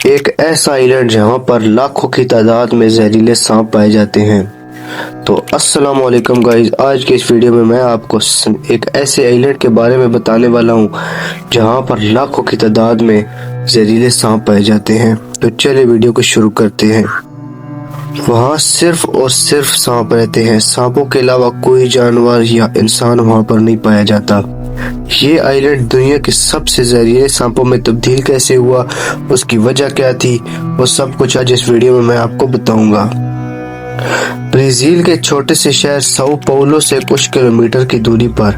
ایک ایسا آئلینڈ جہاں پر لاکھوں کی تعداد میں زہریلے سانپ پائے جاتے ہیں۔ تو السلام علیکم گائز، آج کے اس ویڈیو میں آپ کو ایک ایسے آئلینڈ کے بارے میں بتانے والا ہوں جہاں پر لاکھوں کی تعداد میں زہریلے سانپ پائے جاتے ہیں۔ تو چلے ویڈیو کو شروع کرتے ہیں۔ وہاں صرف اور صرف سانپ رہتے ہیں، سانپوں کے علاوہ کوئی جانور یا انسان وہاں پر نہیں پایا جاتا۔ یہ آئلینڈ دنیا کے سب سے زہریلے سانپوں میں تبدیل کیسے ہوا، اس کی وجہ کیا تھی، وہ سب کچھ آج اس ویڈیو میں آپ کو بتاؤں گا۔ برازیل کے چھوٹے سے شہر ساؤ پاؤلو سے کچھ کلومیٹر کی دوری پر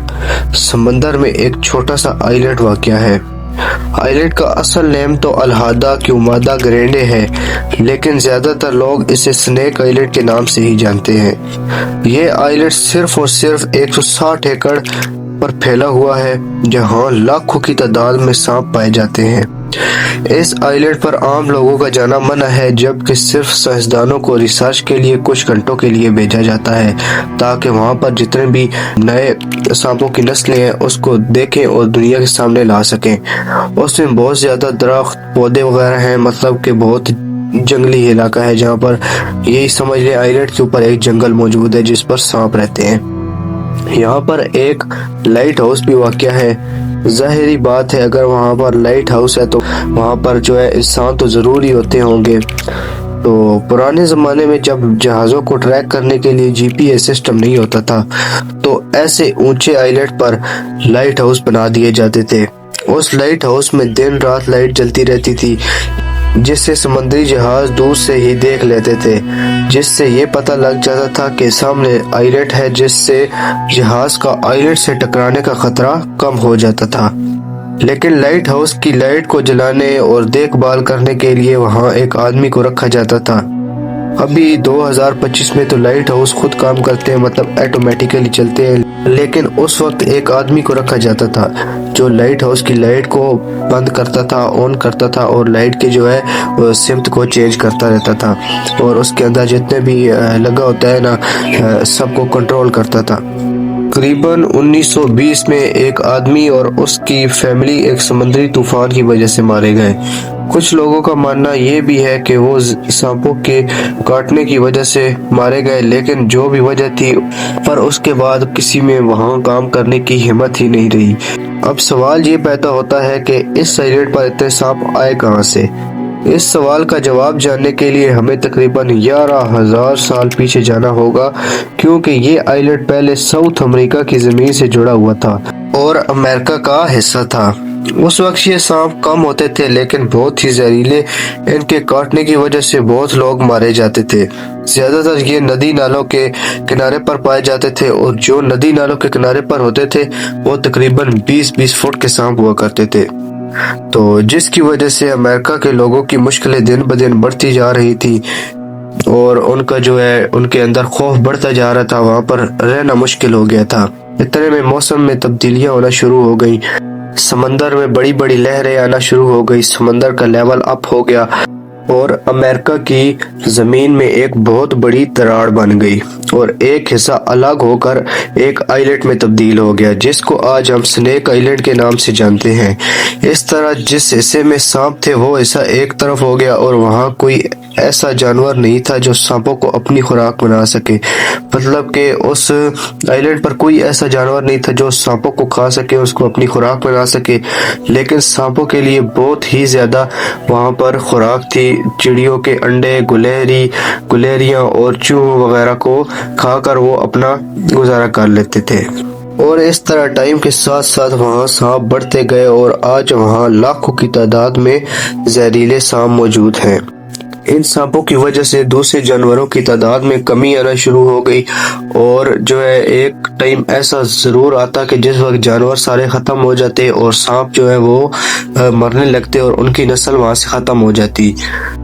سمندر میں ایک چھوٹا سا آئلینڈ واقع ہے۔ آئلینڈ کا اصل نیم تو الہادا کیومادا گرینڈے ہے، لیکن زیادہ تر لوگ اسے سنیک آئلینڈ کے نام سے ہی جانتے ہیں۔ یہ آئلینڈ صرف اور صرف 160 ایکڑ پر پھیلا ہوا ہے، جہاں لاکھوں کی تعداد میں سانپ پائے جاتے ہیں۔ اس آئلینڈ پر عام لوگوں کا جانا منع ہے، جبکہ صرف سائنسدانوں کو ریسرچ کے لیے کچھ گھنٹوں کے لیے بھیجا جاتا ہے تاکہ وہاں پر جتنے بھی نئے سانپوں کی نسلیں ہیں اس کو دیکھیں اور دنیا کے سامنے لا سکیں۔ اس میں بہت زیادہ درخت پودے وغیرہ ہیں، مطلب کہ بہت جنگلی علاقہ ہے جہاں پر یہی سمجھ لیں آئلینڈ کے اوپر ایک جنگل موجود ہے جس پر سانپ رہتے ہیں۔ یہاں پر ایک لائٹ ہاؤس بھی واقع ہے۔ ظاہری بات ہے، اگر وہاں پر لائٹ ہاؤس ہے تو وہاں پر جو ہے انسان تو ضروری ہوتے ہوں گے۔ تو پرانے زمانے میں جب جہازوں کو ٹریک کرنے کے لیے GPS سسٹم نہیں ہوتا تھا تو ایسے اونچے آئلینڈ پر لائٹ ہاؤس بنا دیے جاتے تھے۔ اس لائٹ ہاؤس میں دن رات لائٹ جلتی رہتی تھی، جس سے سمندری جہاز دور سے ہی دیکھ لیتے تھے، جس سے یہ پتہ لگ جاتا تھا کہ سامنے آئلینڈ ہے، جس سے جہاز کا آئلینڈ سے ٹکرانے کا خطرہ کم ہو جاتا تھا۔ لیکن لائٹ ہاؤس کی لائٹ کو جلانے اور دیکھ بھال کرنے کے لیے وہاں ایک آدمی کو رکھا جاتا تھا۔ ابھی 2025 میں تو لائٹ ہاؤس خود کام کرتے ہیں، مطلب ایٹومیٹیکلی چلتے ہیں، لیکن اس وقت ایک آدمی کو رکھا جاتا تھا جو لائٹ ہاؤس کی لائٹ کو بند کرتا تھا، آن کرتا تھا اور لائٹ کے جو ہے سمت کو چینج کرتا رہتا تھا، اور اس کے اندر جتنے بھی لگا ہوتا ہے نا سب کو کنٹرول کرتا تھا۔ تقریباً 1920 میں ایک آدمی اور اس کی فیملی ایک سمندری طوفان کی وجہ سے مارے گئے۔ کچھ لوگوں کا ماننا یہ بھی ہے کہ وہ سانپوں کے کاٹنے کی وجہ سے مارے گئے، لیکن جو بھی وجہ تھی پر اس کے بعد کسی میں وہاں کام کرنے کی ہمت ہی نہیں رہی۔ اب سوال یہ پیدا ہوتا ہے کہ اس آئلینڈ پر اتنے سانپ آئے کہاں سے؟ اس سوال کا جواب جاننے کے لیے ہمیں تقریباً 11,000 سال پیچھے جانا ہوگا، کیونکہ یہ آئلینڈ پہلے ساؤتھ امریکہ کی زمین سے جڑا ہوا تھا اور امریکہ کا حصہ تھا۔ اس وقت یہ سانپ کم ہوتے تھے لیکن بہت ہی زہریلے، ان کے کاٹنے کی وجہ سے بہت لوگ مارے جاتے تھے۔ زیادہ تر یہ ندی نالوں کے کنارے پر پائے جاتے تھے، اور جو ندی نالوں کے کنارے پر ہوتے تھے وہ تقریباً 20 فٹ کے سانپ ہوا کرتے تھے۔ تو جس کی وجہ سے امریکہ کے لوگوں کی مشکلیں دن بدن بڑھتی جا رہی تھی اور ان کا جو ہے ان کے اندر خوف بڑھتا جا رہا تھا، وہاں پر رہنا مشکل ہو گیا تھا۔ اتنے میں موسم میں تبدیلیاں ہونا شروع ہو گئیں، سمندر میں بڑی بڑی لہریں آنا شروع ہو گئی، سمندر کا لیول اپ ہو گیا اور امریکہ کی زمین میں ایک بہت بڑی دراڑ بن گئی اور ایک حصہ الگ ہو کر ایک آئلینڈ میں تبدیل ہو گیا، جس کو آج ہم سنیک آئلینڈ کے نام سے جانتے ہیں۔ اس طرح جس حصے میں سانپ تھے وہ حصہ ایک طرف ہو گیا اور وہاں کوئی ایسا جانور نہیں تھا جو سانپوں کو اپنی خوراک بنا سکے، مطلب کہ اس آئلینڈ پر کوئی ایسا جانور نہیں تھا جو سانپوں کو کھا سکے، اس کو اپنی خوراک بنا سکے، لیکن سانپوں کے لیے بہت ہی زیادہ وہاں پر خوراک تھی۔ چڑیوں کے انڈے، گلیریاں اور چوہوں وغیرہ کو کھا کر وہ اپنا گزارا کر لیتے تھے، اور اس طرح ٹائم کے ساتھ ساتھ وہاں سانپ بڑھتے گئے اور آج وہاں لاکھوں کی تعداد میں زہریلے سانپ موجود ہیں۔ ان سانپوں کی وجہ سے دوسرے جانوروں کی تعداد میں کمی آنا شروع ہو گئی، اور جو ہے ایک ٹائم ایسا ضرور آتا کہ جس وقت جانور سارے ختم ہو جاتے اور سانپ جو ہے وہ مرنے لگتے اور ان کی نسل وہاں سے ختم ہو جاتی۔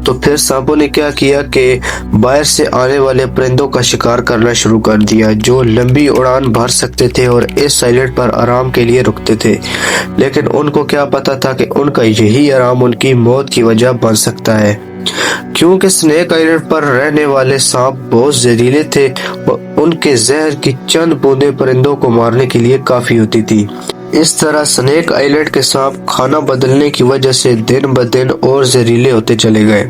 تو پھر سانپوں نے کیا کیا کہ باہر سے آنے والے پرندوں کا شکار کرنا شروع کر دیا جو لمبی اڑان بھر سکتے تھے اور اس آئلینڈ پر آرام کے لیے رکتے تھے، لیکن ان کو کیا پتا تھا کہ ان کا یہی آرام ان کی موت کی وجہ بن سکتا ہے۔ کیونکہ سنیک آئلینڈ پر رہنے والے سانپ بہت زہریلے تھے اور ان کے زہر کی چند بوندیں پرندوں کو مارنے کے لیے کافی ہوتی تھی۔ اس طرح سنیک آئلینڈ کے سانپ کھانا بدلنے کی وجہ سے دن بدن اور زہریلے ہوتے چلے گئے۔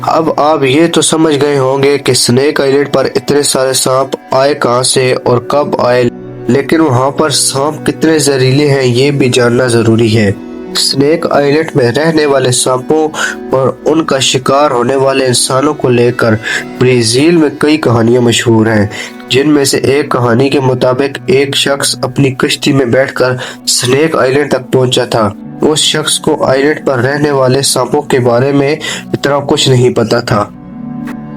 اب آپ یہ تو سمجھ گئے ہوں گے کہ سنیک آئلینڈ پر اتنے سارے سانپ آئے کہاں سے اور کب آئے، لیکن وہاں پر سانپ کتنے زہریلے ہیں یہ بھی جاننا ضروری ہے۔ سنیک آئلینڈ میں رہنے والے سانپوں اور ان کا شکار ہونے والے انسانوں کو لے کر برازیل میں کئی کہانیاں مشہور ہیں، جن میں سے ایک کہانی کے مطابق ایک شخص اپنی کشتی میں بیٹھ کر سنیک آئلینڈ تک پہنچا تھا۔ اس شخص کو آئلینڈ پر رہنے والے سانپوں کے بارے میں اتنا کچھ نہیں پتا تھا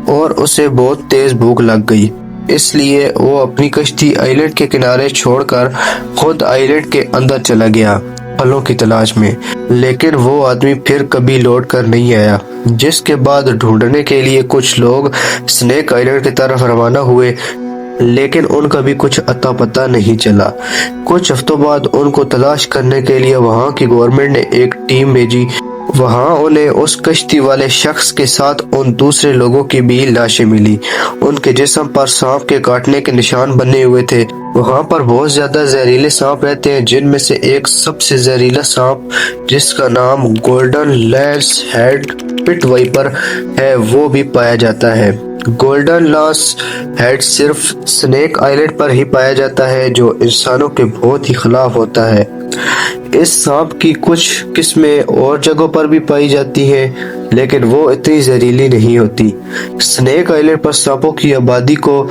اور اسے بہت تیز بھوک لگ گئی، اس لیے وہ اپنی کشتی آئلینڈ کے کنارے چھوڑ کر خود آئلینڈ کے اندر چلا گیا پھلوں کی تلاش میں، لیکن وہ آدمی پھر کبھی لوٹ کر نہیں آیا، جس کے بعد ڈھونڈنے کے لیے کچھ لوگ سنیک آئلینڈ کی طرف روانہ ہوئے، لیکن ان کا بھی کچھ اتا پتہ نہیں چلا۔ کچھ ہفتوں بعد ان کو تلاش کرنے کے لیے وہاں کی گورنمنٹ نے ایک ٹیم بھیجی۔ وہاں انہیں اس کشتی والے شخص کے ساتھ ان دوسرے لوگوں کی بھی لاشیں ملی، ان کے جسم پر سانپ کے کاٹنے کے نشان بنے ہوئے تھے۔ وہاں پر بہت زیادہ زہریلے سانپ رہتے ہیں، جن میں سے ایک سب سے زہریلا سانپ جس کا نام golden lance had put wiper ہے وہ بھی پایا جاتا ہے۔ گولڈن لانس ہیڈ صرف سنیک آئلینڈ پر ہی پایا جاتا ہے، جو انسانوں کے بہت ہی خلاف ہوتا ہے۔ اس سانپ کی کچھ قسمیں اور جگہوں پر بھی پائی جاتی ہیں، لیکن وہ اتنی زہریلی نہیں ہوتی۔ سنیک آئلینڈ پر سانپوں کی آبادی کو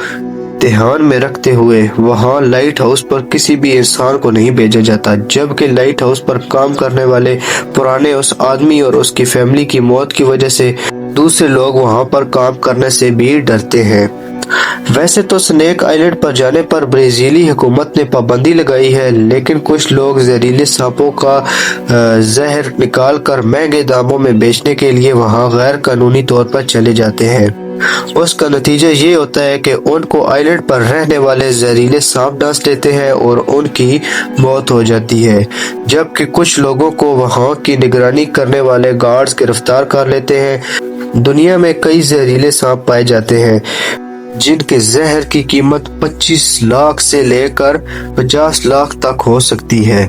دھیان میں رکھتے ہوئے وہاں لائٹ ہاؤس پر کسی بھی انسان کو نہیں بھیجا جاتا، جبکہ لائٹ ہاؤس پر کام کرنے والے پرانے اس آدمی اور اس کی فیملی کی موت کی وجہ سے دوسرے لوگ وہاں پر کام کرنے سے بھی ڈرتے ہیں۔ ویسے تو سنیک آئلینڈ پر جانے پر برازیلی حکومت نے پابندی لگائی ہے، لیکن کچھ لوگ زہریلے سانپوں کا زہر نکال کر مہنگے داموں میں بیچنے کے لیے وہاں غیر قانونی طور پر چلے جاتے ہیں۔ اس کا نتیجہ یہ ہوتا ہے کہ ان کو آئلینڈ پر رہنے والے زہریلے سانپ ڈس لیتے ہیں اور ان کی موت ہو جاتی ہے، جبکہ کچھ لوگوں کو وہاں کی نگرانی کرنے والے گارڈز گرفتار کر لیتے ہیں۔ دنیا میں کئی زہریلے سانپ پائے جاتے ہیں، جن کے زہر کی قیمت 25 لاکھ سے لے کر 50 لاکھ تک ہو سکتی ہے۔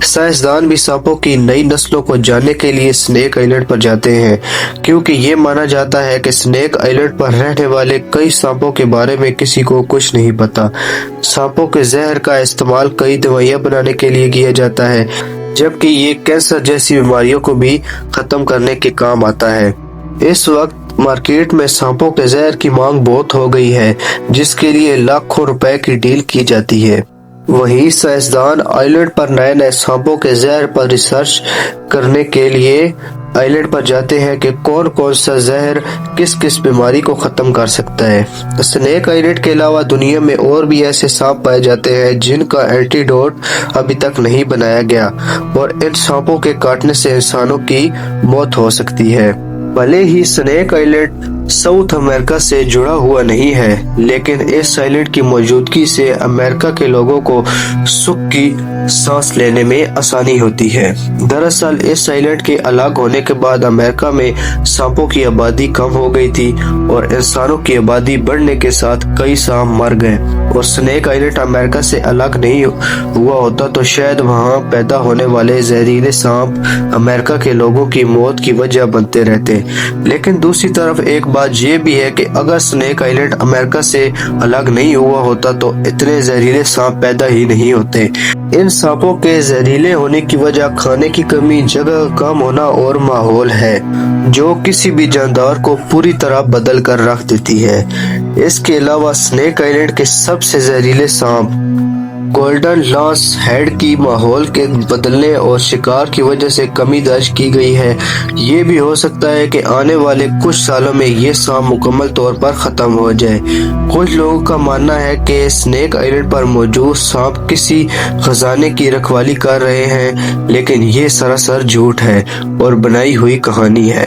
سائنسدان بھی سانپوں کی نئی نسلوں کو جاننے کے لیے سنیک آئلینڈ پر جاتے ہیں، کیونکہ یہ مانا جاتا ہے کہ سنیک آئلینڈ پر رہنے والے کئی سانپوں کے بارے میں کسی کو کچھ نہیں پتا۔ سانپوں کے زہر کا استعمال کئی دوائیاں بنانے کے لیے کیا جاتا ہے، جبکہ یہ کینسر جیسی بیماریوں کو بھی ختم کرنے کے کام آتا ہے۔ اس وقت مارکیٹ میں سانپوں کے زہر کی مانگ بہت ہو گئی ہے، جس کے لیے لاکھوں روپے کی ڈیل کی جاتی ہے۔ وہیں سائنسدان آئلینڈ پر نئے نئے سانپوں کے زہر پر ریسرچ کرنے کے لیے آئلینڈ پر جاتے ہیں کہ کون کون سا زہر کس کس بیماری کو ختم کر سکتا ہے۔ سنیک آئلینڈ کے علاوہ دنیا میں اور بھی ایسے سانپ پائے جاتے ہیں جن کا اینٹیڈوٹ ابھی تک نہیں بنایا گیا، اور ان سانپوں کے کاٹنے سے انسانوں کی موت ہو سکتی ہے۔ بھلے ہی سنیک آئلینڈ ساؤتھ امریکہ سے جڑا ہوا نہیں ہے، لیکن اس آئلینڈ کی موجودگی سے امریکہ کے لوگوں کو سکھ کی سانس لینے میں آسانی ہوتی ہے۔ دراصل اس آئلینڈ کے الگ ہونے کے بعد امریکہ میں سانپوں کی آبادی کم ہو گئی تھی اور انسانوں کی آبادی بڑھنے کے ساتھ کئی سانپ مر گئے، اور سنیک آئلینڈ امریکہ سے الگ نہیں ہوا ہوتا تو شاید وہاں پیدا ہونے والے زہریلے سانپ امریکہ کے لوگوں کی موت کی وجہ بنتے رہتے۔ لیکن دوسری طرف ایک بات یہ بھی ہے کہ اگر سنیک آئلینڈ امریکہ سے الگ نہیں ہوا ہوتا تو اتنے زہریلے سانپ پیدا ہی نہیں ہوتے۔ ان سانپوں کے زہریلے ہونے کی وجہ کھانے کی کمی، جگہ کم ہونا اور ماحول ہے، جو کسی بھی جاندار کو پوری طرح بدل کر رکھ دیتی ہے۔ اس کے علاوہ سنیک آئلینڈ کے سب سے زہریلے سانپ گولڈن لانس ہیڈ کی ماحول کے بدلنے اور شکار کی وجہ سے کمی درج کی گئی ہے۔ یہ بھی ہو سکتا ہے کہ آنے والے کچھ سالوں میں یہ سانپ مکمل طور پر ختم ہو جائے۔ کچھ لوگوں کا ماننا ہے کہ سنیک آئلینڈ پر موجود سانپ کسی خزانے کی رکھوالی کر رہے ہیں، لیکن یہ سراسر جھوٹ ہے اور بنائی ہوئی کہانی ہے۔